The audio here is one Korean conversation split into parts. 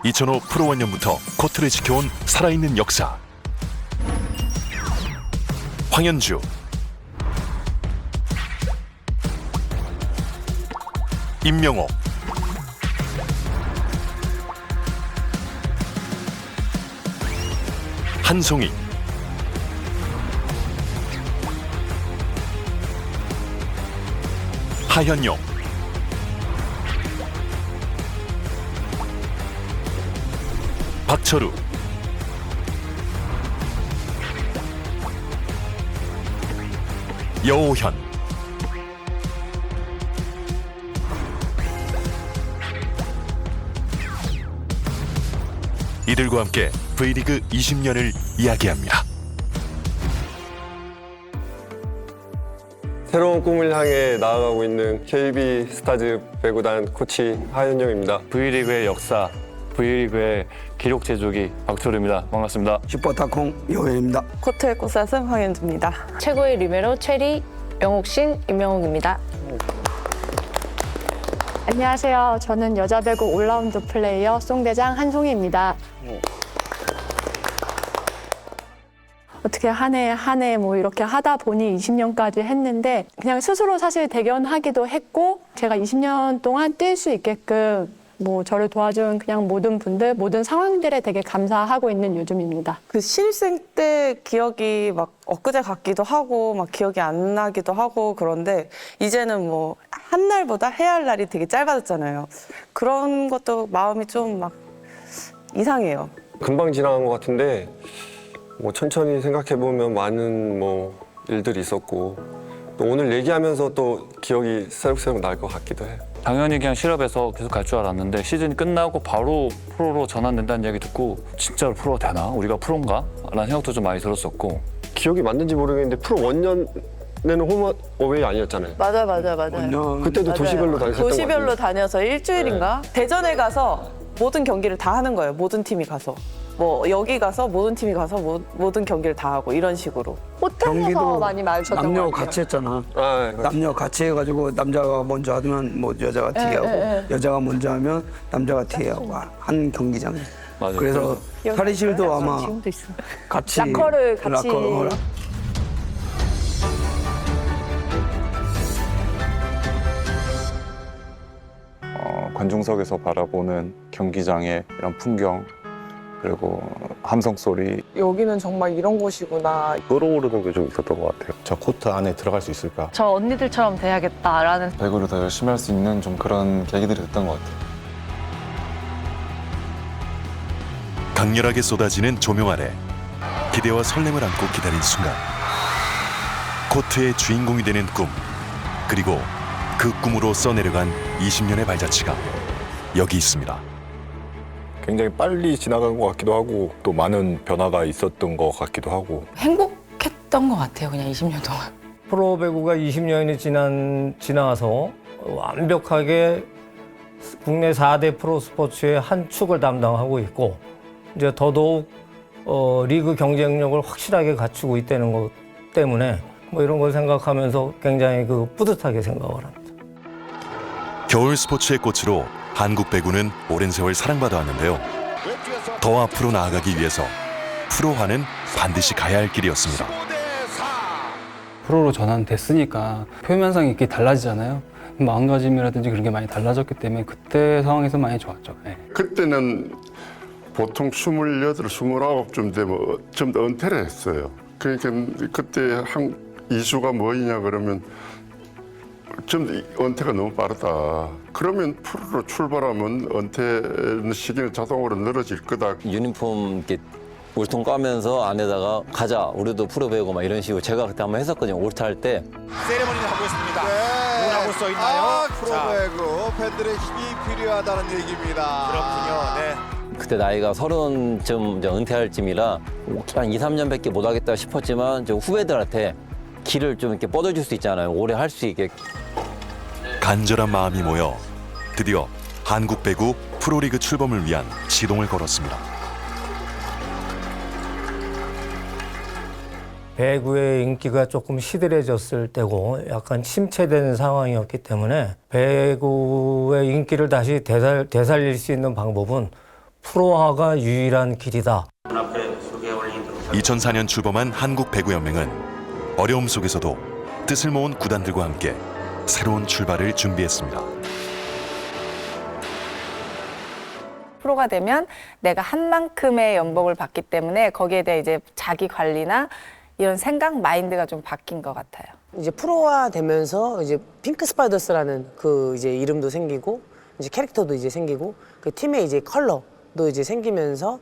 2005 프로 원년부터 코트를 지켜온 살아있는 역사. 황현주, 임명호, 한송이, 하현용, 박철우, 여오현, 이들과 함께 V리그 20년을 이야기합니다. 새로운 꿈을 향해 나아가고 있는 KB 스타즈 배구단 코치 하현영입니다. V리그의 역사, V리그의 기록 제조기 박철우입니다. 반갑습니다. 슈퍼타콩 여현입니다. 코트의 꽃사슴 황현주입니다. 최고의 리베로 체리 영옥신 임명옥입니다. 안녕하세요. 저는 여자 배구 올라운드 플레이어 송대장 한송이입니다. 어떻게 한 해 뭐 이렇게 하다 보니 20년까지 했는데 그냥 스스로 사실 대견하기도 했고 제가 20년 동안 뛸 수 있게끔 뭐 저를 도와준 그냥 모든 분들, 모든 상황들에 되게 감사하고 있는 요즘입니다. 그 신입생 때 기억이 막 엊그제 같기도 하고 막 기억이 안 나기도 하고 그런데 이제는 뭐 한 날보다 해야 할 날이 되게 짧아졌잖아요. 그런 것도 마음이 좀 막 이상해요. 금방 지나간 것 같은데 뭐 천천히 생각해보면 많은 뭐 일들이 있었고 또 오늘 얘기하면서 또 기억이 새록새록 날 것 같기도 해요. 당연히 그냥 실업에서 계속 갈 줄 알았는데 시즌이 끝나고 바로 프로로 전환된다는 얘기 듣고 진짜로 프로가 되나? 우리가 프로인가? 라는 생각도 좀 많이 들었었고 기억이 맞는지 모르겠는데 프로 원년에는 홈 어웨이 아니었잖아요. 맞아요. 그때도 도시별로 다녔었던 거 도시별로 같아요. 다녀서 일주일인가? 대전에 가서 모든 경기를 다 하는 거예요. 모든 팀이 가서. 뭐 여기 가서 모든 팀이 가서 모든 경기를 다 하고 이런 식으로. 호텔에서 많이 마주쳤던 남녀 것 같아요. 같이 했잖아. 아, 남녀 같이 해가지고 남자가 먼저 하면 뭐 여자가 뒤에 하고 여자가 먼저 하면 남자가 뒤에 하고 한 경기장에. 맞아요. 그래서 탈의실도 아마 지금도 있어. 같이 락커를 같이. 관중석에서 바라보는 경기장의 이런 풍경 그리고 함성 소리 여기는 정말 이런 곳이구나. 끌어오르는 게 좀 있었던 것 같아요. 저 코트 안에 들어갈 수 있을까? 저 언니들처럼 돼야겠다라는 배구를 더 열심히 할 수 있는 좀 그런 계기들이 됐던 것 같아요. 강렬하게 쏟아지는 조명 아래 기대와 설렘을 안고 기다린 순간 코트의 주인공이 되는 꿈 그리고 그 꿈으로 써내려간 20년의 발자취가 여기 있습니다. 굉장히 빨리 지나간 것 같기도 하고 또 많은 변화가 있었던 것 같기도 하고 행복했던 것 같아요. 그냥 20년 동안. 프로배구가 20년이 지나서 완벽하게 국내 4대 프로스포츠의 한 축을 담당하고 있고 이제 더더욱 리그 경쟁력을 확실하게 갖추고 있다는 것 때문에 뭐 이런 걸 생각하면서 굉장히 뿌듯하게 생각을 합니다. 겨울 스포츠의 꽃으로 한국 배구는 오랜 세월 사랑받아 왔는데요. 더 앞으로 나아가기 위해서 프로화는 반드시 가야 할 길이었습니다. 프로로 전환됐으니까 표현 현상이 이렇게 달라지잖아요. 마음가짐이라든지 그런 게 많이 달라졌기 때문에 그때 상황에서 많이 좋았죠. 네. 그때는 보통 28, 29쯤 되면 좀 더 은퇴를 했어요. 그러니까 그때 한 이슈가 뭐냐 그러면 좀 은퇴가 너무 빠르다. 그러면 프로로 출발하면 은퇴 시기는 자동으로 늘어질 거다. 유니폼 이렇게 울통 까면서 안에다가 가자 우리도 프로 배우고 막 이런 식으로 제가 그때 한번 했었거든요. 올타 할 때. 세레머니를 하고 있습니다. 뭐라고 써 있나요? 프로배구 팬들의 힘이 필요하다는 얘기입니다. 그렇군요. 네. 그때 나이가 30쯤 은퇴할 쯤이라 한 2, 3년밖에 못 하겠다 싶었지만 저 후배들한테 길을 좀 이렇게 뻗어줄 수 있잖아요. 오래 할 수 있게. 간절한 마음이 모여 드디어 한국 배구 프로리그 출범을 위한 시동을 걸었습니다. 배구의 인기가 조금 시들해졌을 때고 약간 침체된 상황이었기 때문에 배구의 인기를 다시 되살릴 수 있는 방법은 프로화가 유일한 길이다. 2004년 출범한 한국배구연맹은 어려움 속에서도 뜻을 모은 구단들과 함께 새로운 출발을 준비했습니다. 프로가 되면 내가 한 만큼의 연봉을 받기 때문에 거기에 대해 이제 자기 관리나 이런 생각, 마인드가 좀 바뀐 것 같아요. 이제 프로화 되면서 이제 핑크 스파이더스라는 그 이제 이름도 생기고 이제 캐릭터도 이제 생기고 그 팀의 이제 컬러도 이제 생기면서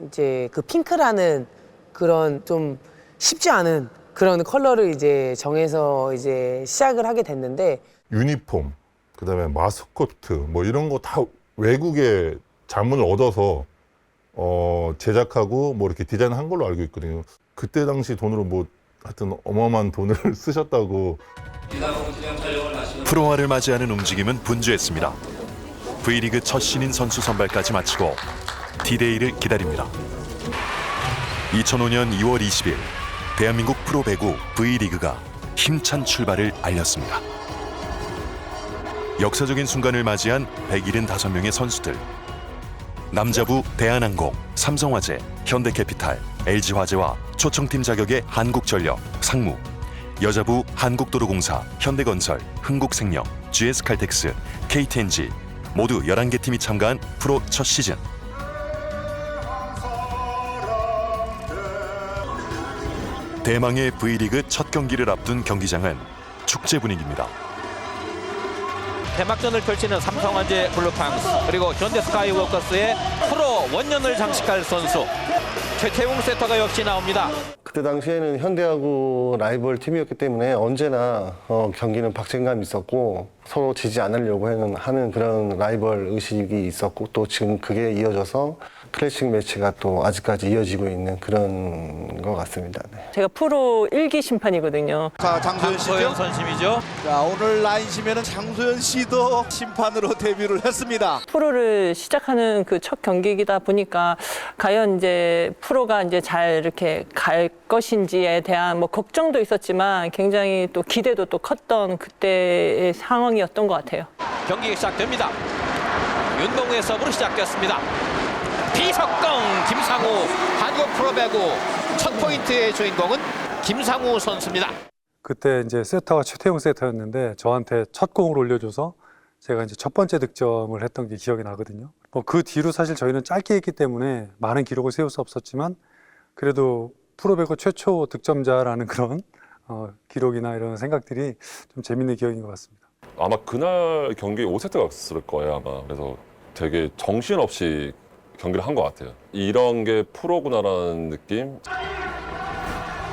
이제 그 핑크라는 그런 좀 쉽지 않은 그런 컬러를 이제 정해서 이제 시작을 하게 됐는데 유니폼, 그다음에 마스코트 뭐 이런 거 다 외국의 자문을 얻어서 제작하고 뭐 이렇게 디자인한 걸로 알고 있거든요. 그때 당시 돈으로 뭐 하여튼 어마어마한 돈을 쓰셨다고. 프로화를 맞이하는 움직임은 분주했습니다. V리그 첫 신인 선수 선발까지 마치고 D-Day를 기다립니다. 2005년 2월 20일 대한민국 프로배구 V리그가 힘찬 출발을 알렸습니다. 역사적인 순간을 맞이한 175명의 선수들. 남자부 대한항공, 삼성화재, 현대캐피탈, LG화재와 초청팀 자격의 한국전력, 상무, 여자부 한국도로공사, 현대건설, 흥국생명, GS칼텍스, KTNG 모두 11개 팀이 참가한 프로 첫 시즌. 대망의 V리그 첫 경기를 앞둔 경기장은 축제 분위기입니다. 개막전을 펼치는 삼성화재 블루팡스 그리고 현대스카이워커스의 프로 원년을 장식할 선수 최태웅 세터가 역시 나옵니다. 그때 당시에는 현대하고 라이벌 팀이었기 때문에 언제나 경기는 박진감이 있었고 서로 지지 않으려고 하는 그런 라이벌 의식이 있었고 또 지금 그게 이어져서 클래식 매치가 또 아직까지 이어지고 있는 그런 것 같습니다. 네. 제가 프로 1기 심판이거든요. 자, 장소연 선심이죠. 자, 오늘 라인심에는 장소연 씨도 심판으로 데뷔를 했습니다. 프로를 시작하는 그 첫 경기이다 보니까 과연 이제 프로가 이제 잘 이렇게 갈 것인지에 대한 뭐 걱정도 있었지만 굉장히 또 기대도 또 컸던 그때의 상황이었던 것 같아요. 경기가 시작됩니다. 윤동우의 서브로 시작됐습니다. 비석공 김상우 한국 프로배구 첫 포인트의 주인공은 김상우 선수입니다. 그때 이제 세터가 최태웅 세터였는데 저한테 첫 공을 올려줘서 제가 이제 첫 번째 득점을 했던 게 기억이 나거든요. 그 뒤로 사실 저희는 짧게 했기 때문에 많은 기록을 세울 수 없었지만 그래도 프로배구 최초 득점자라는 그런 기록이나 이런 생각들이 좀 재밌는 기억인 것 같습니다. 아마 그날 경기 5세트 갔을 거예요 아마. 그래서 되게 정신없이 경기를 한 것 같아요. 이런 게 프로구나라는 느낌.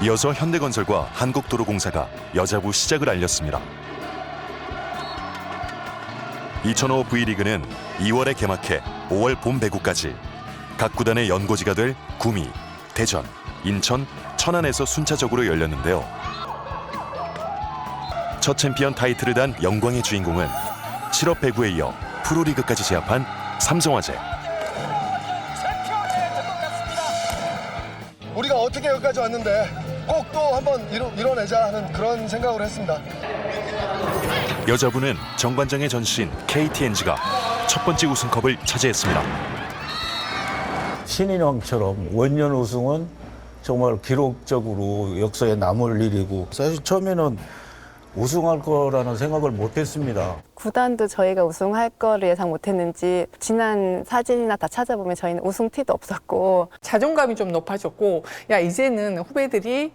이어서 현대건설과 한국도로공사가 여자부 시작을 알렸습니다. 2005 V리그는 2월에 개막해 5월 봄 배구까지 각 구단의 연고지가 될 구미, 대전, 인천, 천안에서 순차적으로 열렸는데요. 첫 챔피언 타이틀을 단 영광의 주인공은 실업 배구에 이어 프로리그까지 제압한 삼성화재. 우리가 어떻게 여기까지 왔는데 꼭 또 한번 이뤄내자 하는 그런 생각으로 했습니다. 여자부는 정관장의 전신 KTNG가 첫 번째 우승컵을 차지했습니다. 신인왕처럼 원년 우승은 정말 기록적으로 역사에 남을 일이고 사실 처음에는 우승할 거라는 생각을 못했습니다. 구단도 저희가 우승할 거를 예상 못했는지 지난 사진이나 다 찾아보면 저희는 우승 티도 없었고 자존감이 좀 높아졌고 야 이제는 후배들이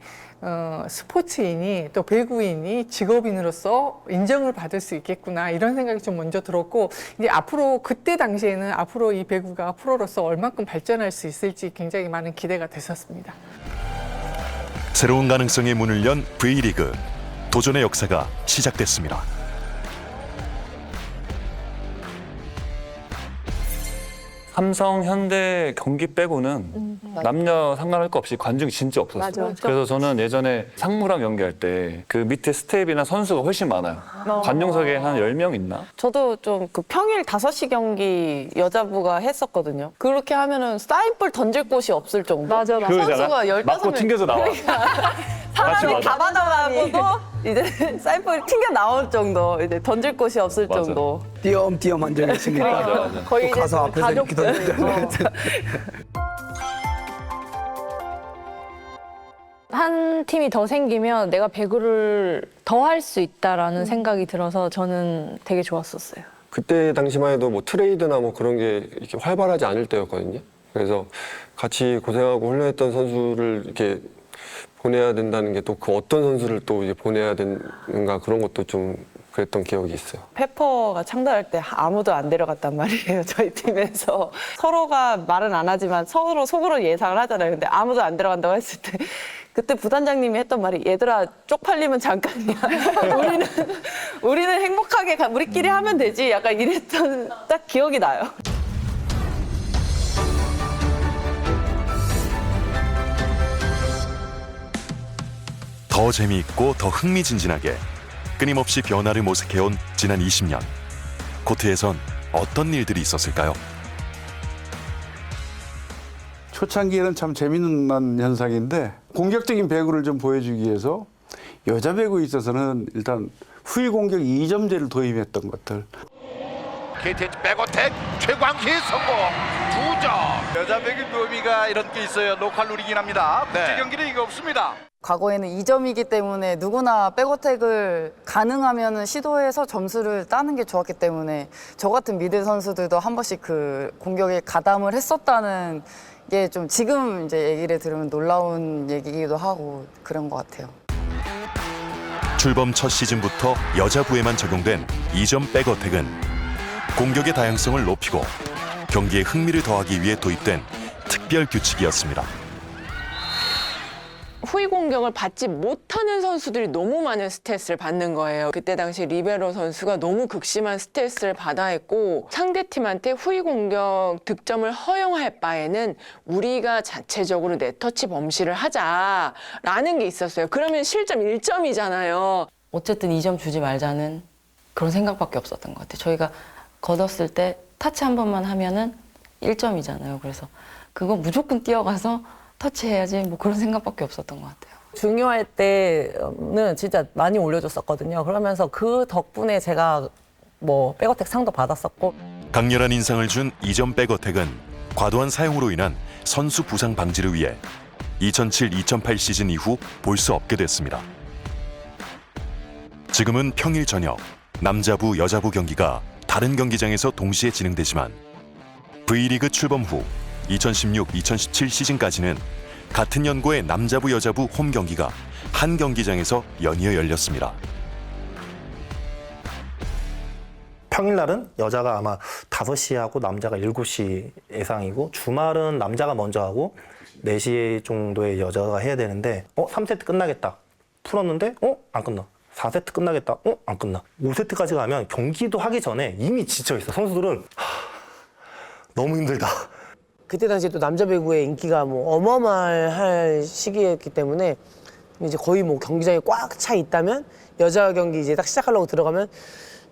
스포츠인이 또 배구인이 직업인으로서 인정을 받을 수 있겠구나 이런 생각이 좀 먼저 들었고 이제 앞으로 그때 당시에는 앞으로 이 배구가 프로로서 얼만큼 발전할 수 있을지 굉장히 많은 기대가 됐었습니다. 새로운 가능성의 문을 연 V리그. 도전의 역사가 시작됐습니다. 삼성, 현대 경기 빼고는 남녀 상관할 거 없이 관중이 진짜 없었어요. 맞아. 그래서 저는 예전에 상무랑 연기할 때 그 밑에 스텝이나 선수가 훨씬 많아요. 관중석에 한 10명 있나? 저도 좀 그 평일 5시 경기 여자부가 했었거든요. 그렇게 하면은 사인볼 던질 곳이 없을 정도. 맞아. 그러잖아. 선수가 15명. 맞고 튕겨서 나와. 그러니까 사람이 다 받아가고도 이제 사인볼이 튕겨 나올 정도, 이제 던질 곳이 없을 정도. 띄엄띄엄 앉아 계시니까 거의 또 가서 이제 앞에서 이렇게 던지잖아요. 한 팀이 더 생기면 내가 배구를 더 할 수 있다라는 생각이 들어서 저는 되게 좋았었어요. 그때 당시만 해도 뭐 트레이드나 뭐 그런 게 이렇게 활발하지 않을 때였거든요. 그래서 같이 고생하고 훈련했던 선수를 이렇게 보내야 된다는 게 또 그 어떤 선수를 또 이제 보내야 되는가 그런 것도 좀 그랬던 기억이 있어요. 페퍼가 창단할 때 아무도 안 데려갔단 말이에요, 저희 팀에서. 서로가 말은 안 하지만 서로 속으로 예상을 하잖아요. 근데 아무도 안 데려간다고 했을 때 그때 부단장님이 했던 말이 얘들아 쪽팔리면 잠깐이야. 우리는 행복하게 우리끼리 하면 되지. 약간 이랬던 딱 기억이 나요. 더 재미있고 더 흥미진진하게 끊임없이 변화를 모색해온 지난 20년. 코트에선 어떤 일들이 있었을까요? 초창기에는 참 재미난 현상인데 공격적인 배구를 좀 보여주기 위해서 여자 배구에 있어서는 일단 후위 공격 2점제를 도입했던 것들. KTH 백어택 최광희 성공 2점. 여자 배구 묘미가 이런 게 있어요. 로컬 룰이긴 합니다. 국제 경기는 이거 없습니다. 과거에는 2점이기 때문에 누구나 백어택을 가능하면 시도해서 점수를 따는 게 좋았기 때문에 저 같은 미드 선수들도 한 번씩 그 공격에 가담을 했었다는 게 좀 지금 이제 얘기를 들으면 놀라운 얘기이기도 하고 그런 것 같아요. 출범 첫 시즌부터 여자부에만 적용된 2점 백어택은 공격의 다양성을 높이고 경기에 흥미를 더하기 위해 도입된 특별 규칙이었습니다. 후위 공격을 받지 못하는 선수들이 너무 많은 스트레스를 받는 거예요. 그때 당시 리베로 선수가 너무 극심한 스트레스를 받아 했고 상대팀한테 후위 공격 득점을 허용할 바에는 우리가 자체적으로 네터치 범실을 하자라는 게 있었어요. 그러면 실점 1점이잖아요. 어쨌든 2점 주지 말자는 그런 생각밖에 없었던 것 같아요. 저희가 걷었을 때 터치 한 번만 하면은 1점이잖아요. 그래서 그거 무조건 뛰어가서 터치해야지 뭐 그런 생각밖에 없었던 것 같아요. 중요할 때는 진짜 많이 올려줬었거든요. 그러면서 그 덕분에 제가 뭐 백어택 상도 받았었고. 강렬한 인상을 준 2점 백어택은 과도한 사용으로 인한 선수 부상 방지를 위해 2007-2008 시즌 이후 볼 수 없게 됐습니다. 지금은 평일 저녁 남자부 여자부 경기가 다른 경기장에서 동시에 진행되지만 V리그 출범 후 2016-2017 시즌까지는 같은 연고의 남자부 여자부 홈 경기가 한 경기장에서 연이어 열렸습니다. 평일날은 여자가 아마 5시에 하고 남자가 7시 예상이고 주말은 남자가 먼저 하고 4시 정도에 여자가 해야 되는데 3세트 끝나겠다. 풀었는데 안 끝나. 4세트 끝나겠다. 안 끝나. 5세트까지 가면 경기도 하기 전에 이미 지쳐있어. 선수들은 너무 힘들다. 그때 당시에 또 남자 배구의 인기가 뭐 어마어마할 시기였기 때문에 이제 거의 뭐 경기장에 꽉 차 있다면 여자 경기 이제 딱 시작하려고 들어가면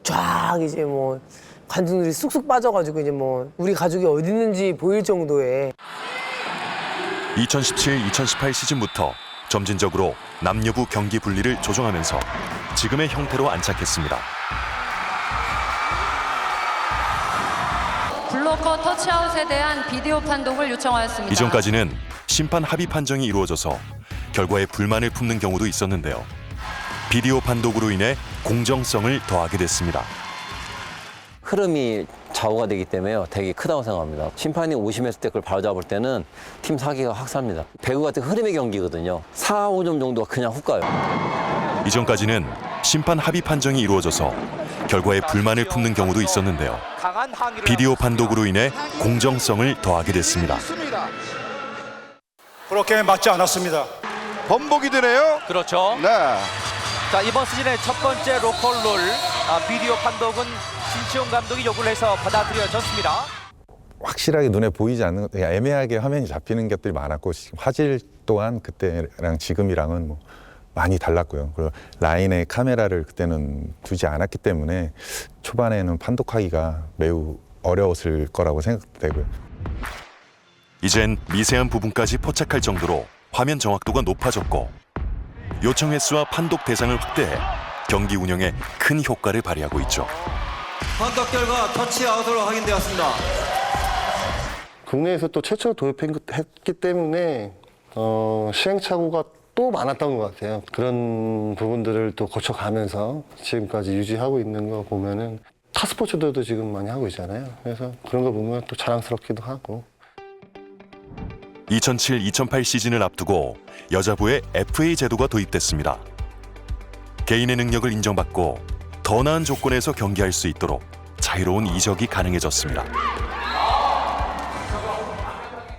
쫙 이제 뭐 관중들이 쑥쑥 빠져가지고 이제 뭐 우리 가족이 어디 있는지 보일 정도의 2017-2018 시즌부터 점진적으로 남녀부 경기 분리를 조정하면서 지금의 형태로 안착했습니다. 블로커 터치아웃에 대한 비디오 판독을 요청하였습니다. 이전까지는 심판 합의 판정이 이루어져서 결과에 불만을 품는 경우도 있었는데요. 비디오 판독으로 인해 공정성을 더하게 됐습니다. 흐름이 좌우가 되기 때문에 되게 크다고 생각합니다. 심판이 오심했을 때 그걸 바로잡을 때는 팀 사기가 확 삽니다. 배구 같은 흐름의 경기거든요. 4, 5점 정도가 그냥 훅 가요. 이전까지는 심판 합의 판정이 이루어져서 결과에 불만을 품는 경우도 있었는데요. 비디오 판독으로 인해 공정성을 더하게 됐습니다. 프로게임에 맞지 않았습니다. 번복이 되네요. 그렇죠. 네. 자, 이번 시즌의 첫 번째 로컬 룰 비디오 판독은 신치용 감독이 요구를 해서 받아들여졌습니다. 확실하게 눈에 보이지 않는 애매하게 화면이 잡히는 것들이 많았고 화질 또한 그때랑 지금이랑은 뭐 많이 달랐고요. 그리고 라인에 카메라를 그때는 두지 않았기 때문에 초반에는 판독하기가 매우 어려웠을 거라고 생각되고요. 이젠 미세한 부분까지 포착할 정도로 화면 정확도가 높아졌고 요청 횟수와 판독 대상을 확대해 경기 운영에 큰 효과를 발휘하고 있죠. 판독 결과 터치아웃으로 확인되었습니다. 국내에서 또 최초로 도입했기 때문에 시행착오가 또 많았던 것 같아요. 그런 부분들을 또 고쳐가면서 지금까지 유지하고 있는 거 보면은 타 스포츠들도 지금 많이 하고 있잖아요. 그래서 그런 거 보면 또 자랑스럽기도 하고. 2007-2008 시즌을 앞두고 여자부의 FA 제도가 도입됐습니다. 개인의 능력을 인정받고 더 나은 조건에서 경기할 수 있도록 자유로운 이적이 가능해졌습니다.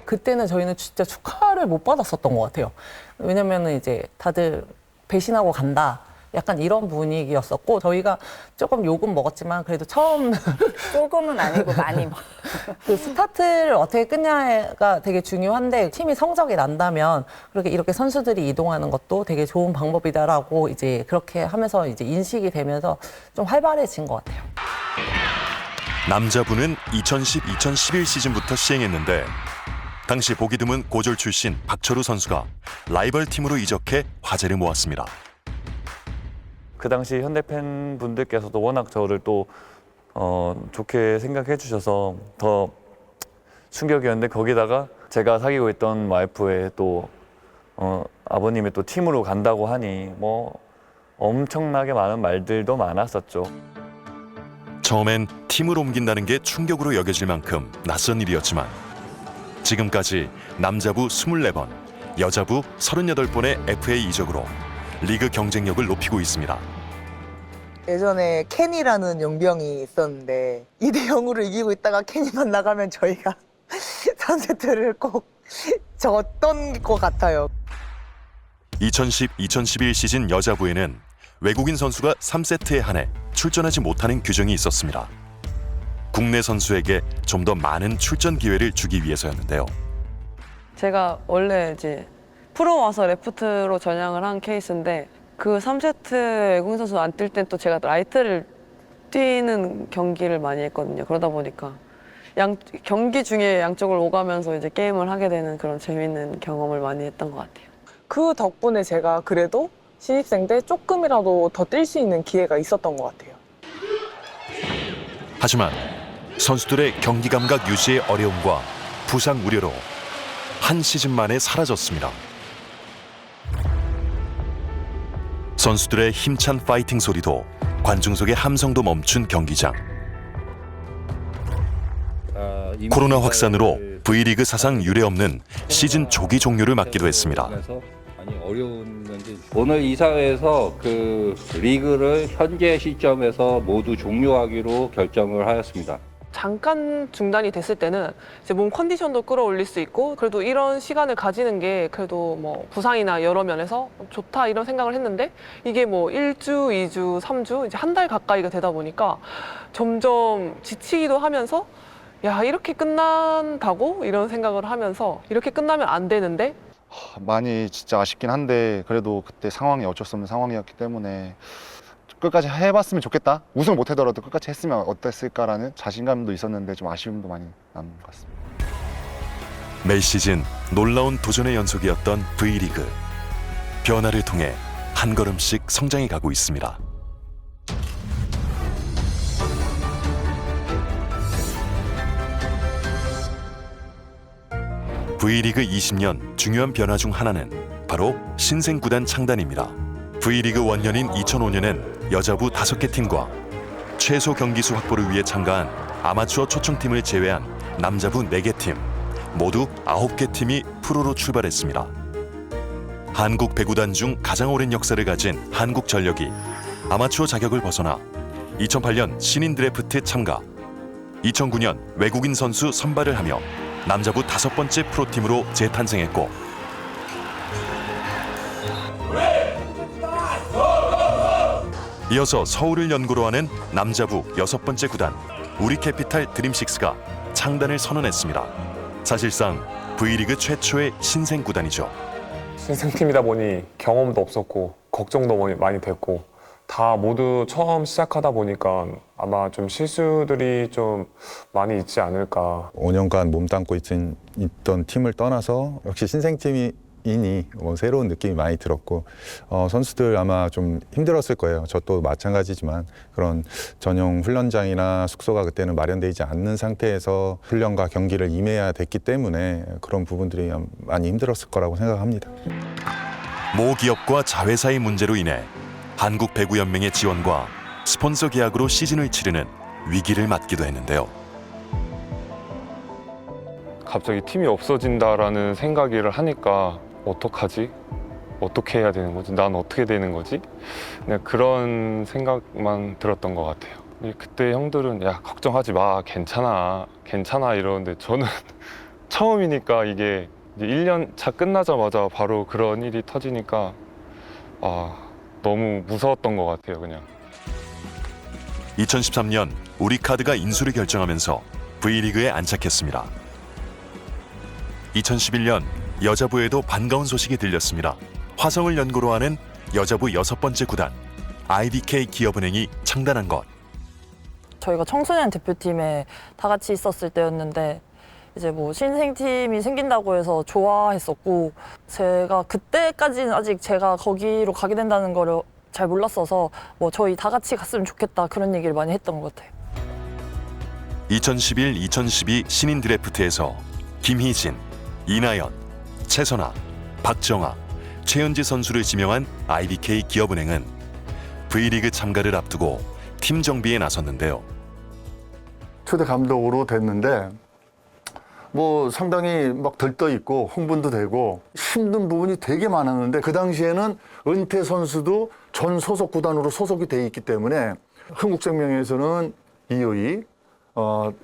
그때는 저희는 진짜 축하를 못 받았었던 것 같아요. 왜냐면은 이제 다들 배신하고 간다. 약간 이런 분위기였었고 저희가 조금 욕은 먹었지만 그래도 처음 조금은 아니고 많이 그 스타트를 어떻게 끊냐가 되게 중요한데 팀이 성적이 난다면 그렇게 이렇게 선수들이 이동하는 것도 되게 좋은 방법이다라고 이제 그렇게 하면서 이제 인식이 되면서 좀 활발해진 것 같아요. 남자부는 2010-2011 시즌부터 시행했는데 당시 보기 드문 고졸 출신 박철우 선수가 라이벌 팀으로 이적해 화제를 모았습니다. 그 당시 현대 팬분들께서도 워낙 저를 또 좋게 생각해 주셔서 더 충격이었는데 거기다가 제가 사귀고 있던 와이프의 또 아버님이 또 팀으로 간다고 하니 뭐 엄청나게 많은 말들도 많았었죠. 처음엔 팀을 옮긴다는 게 충격으로 여겨질 만큼 낯선 일이었지만 지금까지 남자부 24번, 여자부 38번의 FA 이적으로 리그 경쟁력을 높이고 있습니다. 예전에 켄이라는 용병이 있었는데 2대0으로 이기고 있다가 켄이만 나가면 저희가 3세트를 꼭 졌던 것 같아요. 2010-2011 시즌 여자부에는 외국인 선수가 3세트에 한해 출전하지 못하는 규정이 있었습니다. 국내 선수에게 좀 더 많은 출전 기회를 주기 위해서였는데요. 제가 원래 이제 프로 와서 레프트로 전향을 한 케이스인데 그 3세트 외국인 선수 안 뛸 땐 또 제가 라이트를 뛰는 경기를 많이 했거든요. 그러다 보니까 경기 중에 양쪽을 오가면서 이제 게임을 하게 되는 그런 재밌는 경험을 많이 했던 것 같아요. 그 덕분에 제가 그래도 신입생 때 조금이라도 더 뛸 수 있는 기회가 있었던 것 같아요. 하지만 선수들의 경기 감각 유지의 어려움과 부상 우려로 한 시즌 만에 사라졌습니다. 선수들의 힘찬 파이팅 소리도 관중 속의 함성도 멈춘 경기장. 코로나 확산으로 V리그 사상 유례 없는 시즌 조기 종료를 맞기도 했습니다. 많이 어려운 면제. 오늘 이사회에서 그 리그를 현재 시점에서 모두 종료하기로 결정을 하였습니다. 잠깐 중단이 됐을 때는 이제 몸 컨디션도 끌어올릴 수 있고 그래도 이런 시간을 가지는 게 그래도 뭐 부상이나 여러 면에서 좋다 이런 생각을 했는데 이게 뭐 1주, 2주, 3주 이제 한 달 가까이가 되다 보니까 점점 지치기도 하면서 야 이렇게 끝난다고 이런 생각을 하면서 이렇게 끝나면 안 되는데 많이 진짜 아쉽긴 한데 그래도 그때 상황이 어쩔 수 없는 상황이었기 때문에 끝까지 해봤으면 좋겠다. 우승을 못하더라도 끝까지 했으면 어땠을까라는 자신감도 있었는데 좀 아쉬움도 많이 남는 것 같습니다. 매 시즌 놀라운 도전의 연속이었던 V리그. 변화를 통해 한 걸음씩 성장해 가고 있습니다. V리그 20년 중요한 변화 중 하나는 바로 신생구단 창단입니다. V리그 원년인 2005년엔 여자부 5개 팀과 최소 경기수 확보를 위해 참가한 아마추어 초청팀을 제외한 남자부 4개 팀, 모두 9개 팀이 프로로 출발했습니다. 한국 배구단 중 가장 오랜 역사를 가진 한국전력이 아마추어 자격을 벗어나 2008년 신인 드래프트 참가, 2009년 외국인 선수 선발을 하며 남자부 5번째 프로팀으로 재탄생했고 이어서 서울을 연고로 하는 남자부 6번째 구단 우리캐피탈 드림식스가 창단을 선언했습니다. 사실상 V리그 최초의 신생 구단이죠. 신생팀이다 보니 경험도 없었고 걱정도 많이 됐고 다 모두 처음 시작하다 보니까 아마 좀 실수들이 좀 많이 있지 않을까. 5년간 몸담고 있던 팀을 떠나서 역시 신생팀이 이니 뭐 새로운 느낌이 많이 들었고 선수들 아마 좀 힘들었을 거예요. 저도 마찬가지지만 그런 전용 훈련장이나 숙소가 그때는 마련되지 않는 상태에서 훈련과 경기를 임해야 됐기 때문에 그런 부분들이 많이 힘들었을 거라고 생각합니다. 모 기업과 자회사의 문제로 인해 한국배구연맹의 지원과 스폰서 계약으로 시즌을 치르는 위기를 맞기도 했는데요. 갑자기 팀이 없어진다라는 생각을 하니까 어떡하지? 어떻게 해야 되는 거지? 난 어떻게 되는 거지? 그냥 그런 생각만 들었던 것 같아요. 그때 형들은 야 걱정하지 마 괜찮아 이러는데 저는 처음이니까 이게 이제 1년 차 끝나자마자 바로 그런 일이 터지니까 너무 무서웠던 것 같아요 그냥. 2013년 우리카드가 인수를 결정하면서 V리그에 안착했습니다. 2011년 여자부에도 반가운 소식이 들렸습니다. 화성을 연고로 하는 여자부 6번째 구단 IBK 기업은행이 창단한 것. 저희가 청소년 대표팀에 다 같이 있었을 때였는데 이제 뭐 신생팀이 생긴다고 해서 좋아했었고 제가 그때까지는 아직 제가 거기로 가게 된다는 거를 잘 몰랐어서 뭐 저희 다 같이 갔으면 좋겠다 그런 얘기를 많이 했던 것 같아요. 2011-2012 신인 드래프트에서 김희진, 이나연, 최선아, 박정아, 최현지 선수를 지명한 IBK 기업은행은 V리그 참가를 앞두고 팀 정비에 나섰는데요. 초대 감독으로 됐는데 뭐 상당히 막 들떠 있고 흥분도 되고 힘든 부분이 되게 많았는데 그 당시에는 은퇴 선수도 전 소속 구단으로 소속이 돼 있기 때문에 흥국생명에서는 이효희,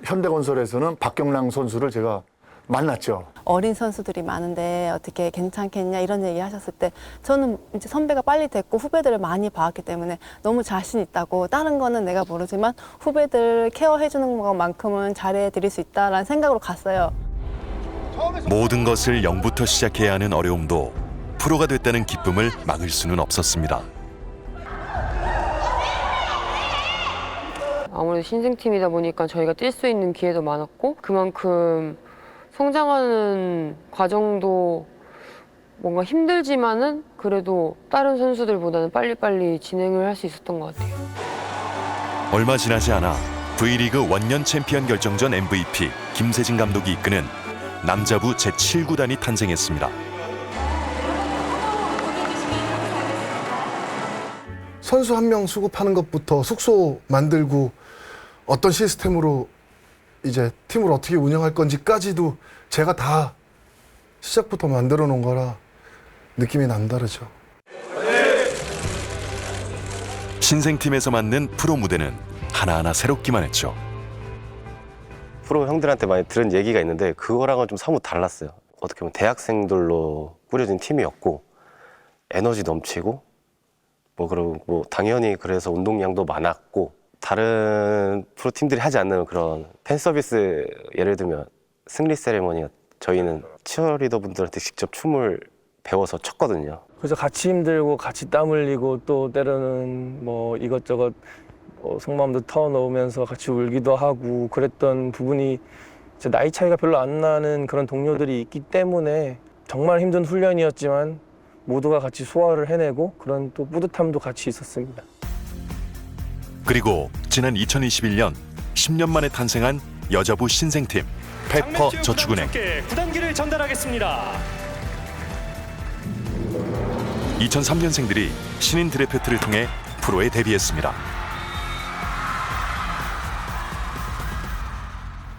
현대건설에서는 박경랑 선수를 제가 만났죠. 어린 선수들이 많은데 어떻게 괜찮겠냐 이런 얘기 하셨을 때 저는 이제 선배가 빨리 됐고 후배들을 많이 봐왔기 때문에 너무 자신 있다고 다른 거는 내가 모르지만 후배들 케어해주는 것만큼은 잘해드릴 수 있다라는 생각으로 갔어요. 모든 것을 0부터 시작해야 하는 어려움도 프로가 됐다는 기쁨을 막을 수는 없었습니다. 아무래도 신생팀이다 보니까 저희가 뛸 수 있는 기회도 많았고 그만큼 성장하는 과정도 뭔가 힘들지만은 그래도 다른 선수들보다는 빨리빨리 진행을 할 수 있었던 것 같아요. 얼마 지나지 않아 V리그 원년 챔피언 결정전 MVP 김세진 감독이 이끄는 남자부 제7구단이 탄생했습니다. 선수 한 명 수급하는 것부터 숙소 만들고 어떤 시스템으로 이제 팀을 어떻게 운영할 건지까지도 제가 다 시작부터 만들어 놓은 거라 느낌이 남다르죠. 신생팀에서 맞는 프로 무대는 하나하나 새롭기만 했죠. 프로 형들한테 많이 들은 얘기가 있는데 그거랑은 좀 사뭇 달랐어요. 어떻게 보면 대학생들로 꾸려진 팀이었고 에너지 넘치고 그리고 당연히 그래서 운동량도 많았고 다른 프로 팀들이 하지 않는 그런 팬 서비스 예를 들면 승리 세레머니 저희는 치어리더 분들한테 직접 춤을 배워서 췄거든요. 그래서 같이 힘들고 같이 땀 흘리고 또 때로는 뭐 이것저것 속마음도 털어놓으면서 같이 울기도 하고 그랬던 부분이 이제 나이 차이가 별로 안 나는 그런 동료들이 있기 때문에 정말 힘든 훈련이었지만 모두가 같이 소화를 해내고 그런 또 뿌듯함도 같이 있었습니다. 그리고 지난 2021년 10년 만에 탄생한 여자부 신생팀 페퍼 저축은행. 구단기를 전달하겠습니다. 2003년생들이 신인 드래프트를 통해 프로에 데뷔했습니다.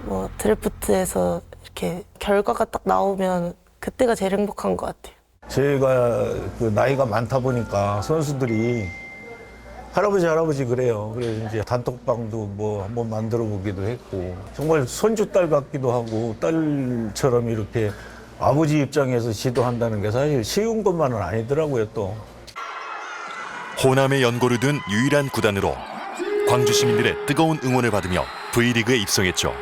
뭐 드래프트에서 이렇게 결과가 딱 나오면 그때가 제일 행복한 것 같아요. 저희가 그 나이가 많다 보니까 선수들이 할아버지 그래요. 그래서 이제 단톡방도 뭐 한번 만들어 보기도 했고 정말 손주 딸 같기도 하고 딸처럼 이렇게 아버지 입장에서 지도한다는 게 사실 쉬운 것만은 아니더라고요 또. 호남의 연고를 둔 유일한 구단으로 광주 시민들의 뜨거운 응원을 받으며 V리그에 입성했죠.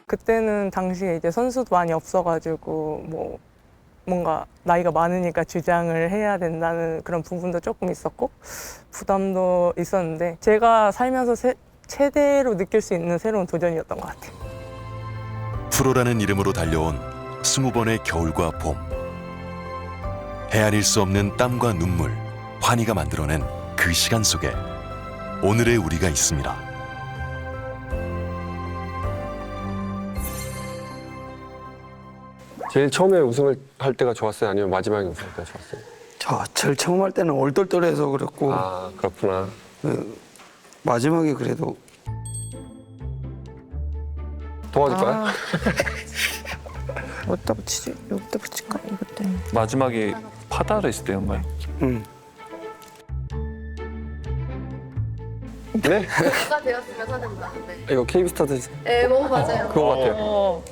그때는 당시에 이제 선수도 많이 없어가지고 뭐 뭔가 나이가 많으니까 주장을 해야 된다는 그런 부분도 조금 있었고 부담도 있었는데 제가 살면서 최대로 느낄 수 있는 새로운 도전이었던 것 같아요. 프로라는 이름으로 달려온 20번의 겨울과 봄, 헤아릴 수 없는 땀과 눈물, 환희가 만들어낸 그 시간 속에 오늘의 우리가 있습니다. 제일 처음에 우승을 할 때가 좋았어요? 아니면 마지막에 우승할 때가 좋았어요? 저 제일 처음 할 때는 얼떨떨해서 그랬고. 아, 그렇구나. 마지막에 그래도 도와줄까요? 어디다 붙이지? 여기다 붙일까? 이것 때문에. 마지막에 파다를 했을 때인가요? 응. 네? 누가 되었으면 하는 마음에. 이거 KB스타트 네, 맞아요. 그거 같아요.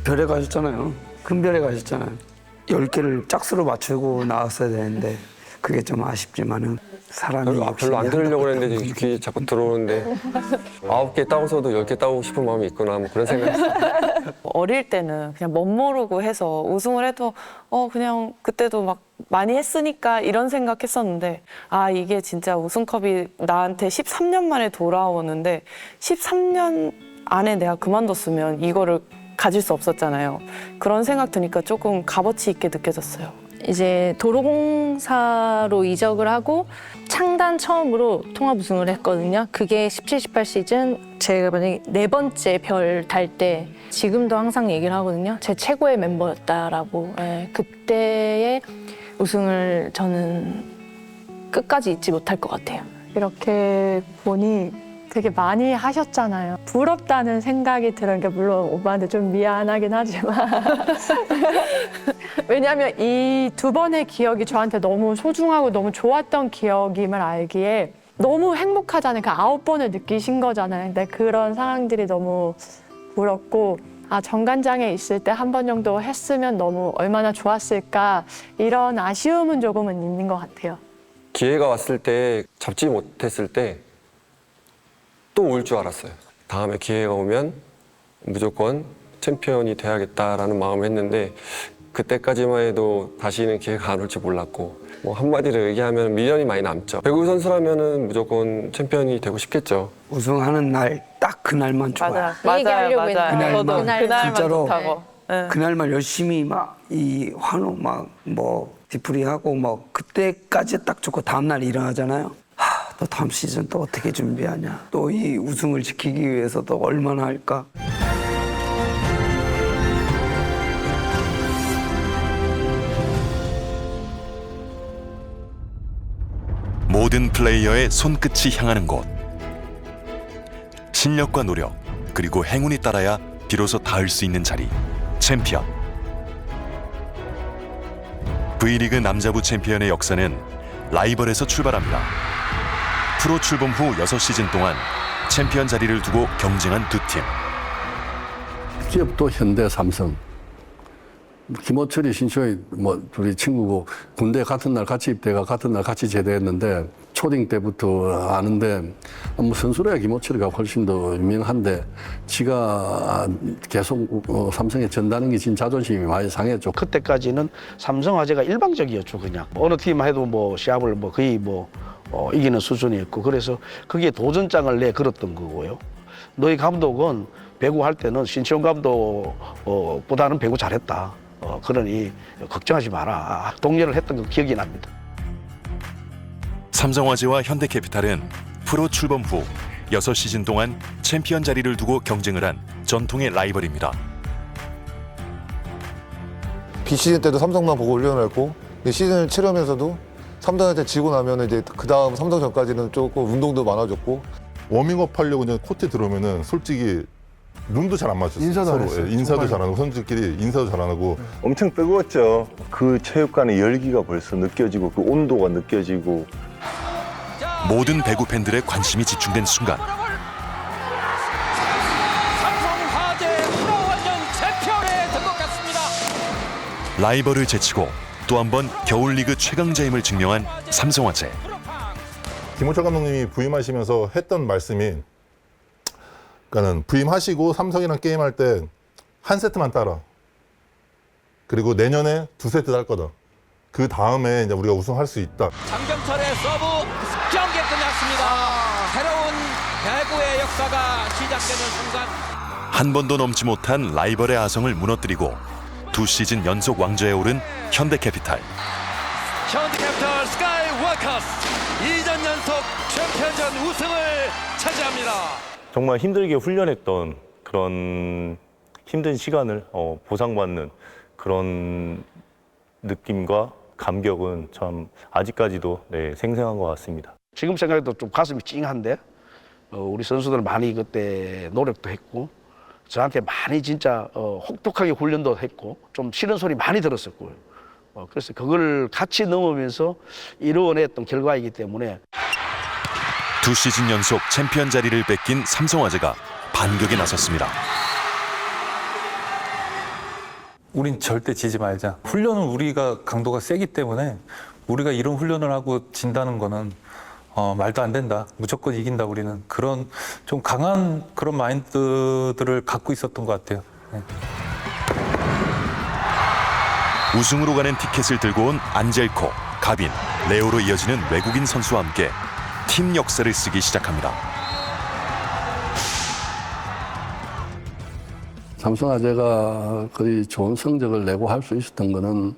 별에 가셨잖아요. 금별에 가셨잖아요. 10개를 짝수로 맞추고 나왔어야 되는데 그게 좀 아쉽지만은 사람이 별로 안 들으려고 했는데 귀에 자꾸 들어오는데 9개 따고서도 10개 따고 싶은 마음이 있구나 뭐 그런 생각했어요. 어릴 때는 그냥 멋모르고 해서 우승을 해도 그냥 그때도 막 많이 했으니까 이런 생각했었는데 아 이게 진짜 우승컵이 나한테 13년 만에 돌아오는데 13년 안에 내가 그만뒀으면 이거를 가질 수 없었잖아요. 그런 생각 드니까 조금 값어치 있게 느껴졌어요. 이제 도로공사로 이적을 하고 창단 처음으로 통합 우승을 했거든요. 그게 17, 18 시즌 제가 만약에 4번째 별 달 때 지금도 항상 얘기를 하거든요. 제 최고의 멤버였다라고. 예, 그때의 우승을 저는 끝까지 잊지 못할 것 같아요. 이렇게 보니 되게 많이 하셨잖아요. 부럽다는 생각이 들어요. 그러니까 물론 오빠한테 좀 미안하긴 하지만 왜냐하면 이 2번의 기억이 저한테 너무 소중하고 너무 좋았던 기억임을 알기에 너무 행복하잖아요. 그 9번을 느끼신 거잖아요. 근데 그런 상황들이 너무 부럽고 정관장에 있을 때 한 번 정도 했으면 너무 얼마나 좋았을까 이런 아쉬움은 조금은 있는 것 같아요. 기회가 왔을 때 잡지 못했을 때 또 올 줄 알았어요. 다음에 기회가 오면 무조건 챔피언이 돼야겠다라는 마음을 했는데 그때까지만 해도 다시는 기회가 안 올지 몰랐고 뭐 한마디로 얘기하면 미련이 많이 남죠. 배구 선수라면은 무조건 챔피언이 되고 싶겠죠. 우승하는 날 딱 그날만 좋아요. 맞아요. 그날만 진짜로 좋다고. 그날만 열심히 막 이 환호 막 뭐 디프리하고 뭐 그때까지 딱 좋고 다음 날 일어나잖아요. 또 다음 시즌 또 어떻게 준비하냐. 또 이 우승을 지키기 위해서 또 얼마나 할까. 모든 플레이어의 손끝이 향하는 곳. 실력과 노력, 그리고 행운이 따라야 비로소 닿을 수 있는 자리. 챔피언. V리그 남자부 챔피언의 역사는 라이벌에서 출발합니다. 프로 출범 후 6시즌 동안 챔피언 자리를 두고 경쟁한 두 팀. 기업도 현대, 삼성. 김호철이 신초희 뭐 둘이 친구고 군대 같은 날 같이 입대가 같은 날 같이 제대했는데 초딩 때부터 아는데 뭐 선수라야 김호철이가 훨씬 더 유명한데 지가 계속 삼성에 전다는 게 진짜 자존심이 많이 상했죠. 그때까지는 삼성화재가 일방적이었죠. 그냥 어느 팀 해도 뭐 시합을 뭐 거의 뭐 이기는 수준이었고 그래서 그게 도전장을 내 걸었던 거고요. 너희 감독은 배구 할 때는 신치용 감독보다는 배구 잘했다. 그러니 걱정하지 마라. 독려를 했던 거 기억이 납니다. 삼성화재와 현대캐피탈은 프로 출범 후 6시즌 동안 챔피언 자리를 두고 경쟁을 한 전통의 라이벌입니다. 비시즌 때도 삼성만 보고 올려놓고 시즌을 치르면서도 삼성한테 지고 나면 이제 그 다음 삼성전까지는 조금 운동도 많아졌고 워밍업 하려고 이제 코트에 들어오면은 솔직히 눈도 잘 안 맞았어요. 인사도 안 서로. 했어요. 예, 인사도 정말. 잘 안 하고 선수들끼리 인사도 잘 안 하고 엄청 뜨거웠죠. 그 체육관의 열기가 벌써 느껴지고 그 온도가 느껴지고 모든 배구 팬들의 관심이 집중된 순간 삼성화재 프로원년 챔피언에 든 것 같습니다. 라이벌을 제치고 또 한 번 겨울리그 최강자임을 증명한 삼성화재. 김호철 감독님이 부임하시면서 했던 말씀이 그러니까는 부임하시고 삼성이랑 게임할 때 한 세트만 따라. 그리고 내년에 2세트 할 거다. 그 다음에 이제 우리가 우승할 수 있다. 장경철의 서브 경기 끝났습니다. 새로운 배구의 역사가 시작되는 순간 한 번도 넘지 못한 라이벌의 아성을 무너뜨리고 두 시즌 연속 왕좌에 오른 현대캐피탈. 현대캐피탈 스카이워커스 2년 연속 챔피언전 우승을 차지합니다. 정말 힘들게 훈련했던 그런 힘든 시간을 보상받는 그런 느낌과 감격은 참 아직까지도 생생한 것 같습니다. 지금 생각해도 좀 가슴이 찡한데 우리 선수들 많이 그때 노력도 했고 저한테 많이 진짜 혹독하게 훈련도 했고 좀 싫은 소리 많이 들었었고요. 그래서 그걸 같이 넘으면서 이루어냈던 결과이기 때문에 두 시즌 연속 챔피언 자리를 뺏긴 삼성화재가 반격에 나섰습니다. 우린 절대 지지 말자. 훈련은 우리가 강도가 세기 때문에 우리가 이런 훈련을 하고 진다는 거는 말도 안 된다. 무조건 이긴다 우리는. 그런 좀 강한 그런 마인드들을 갖고 있었던 것 같아요. 네. 우승으로 가는 티켓을 들고 온 안젤코, 가빈, 레오로 이어지는 외국인 선수와 함께 팀 역사를 쓰기 시작합니다. 삼성화재가 거의 좋은 성적을 내고 할 수 있었던 거는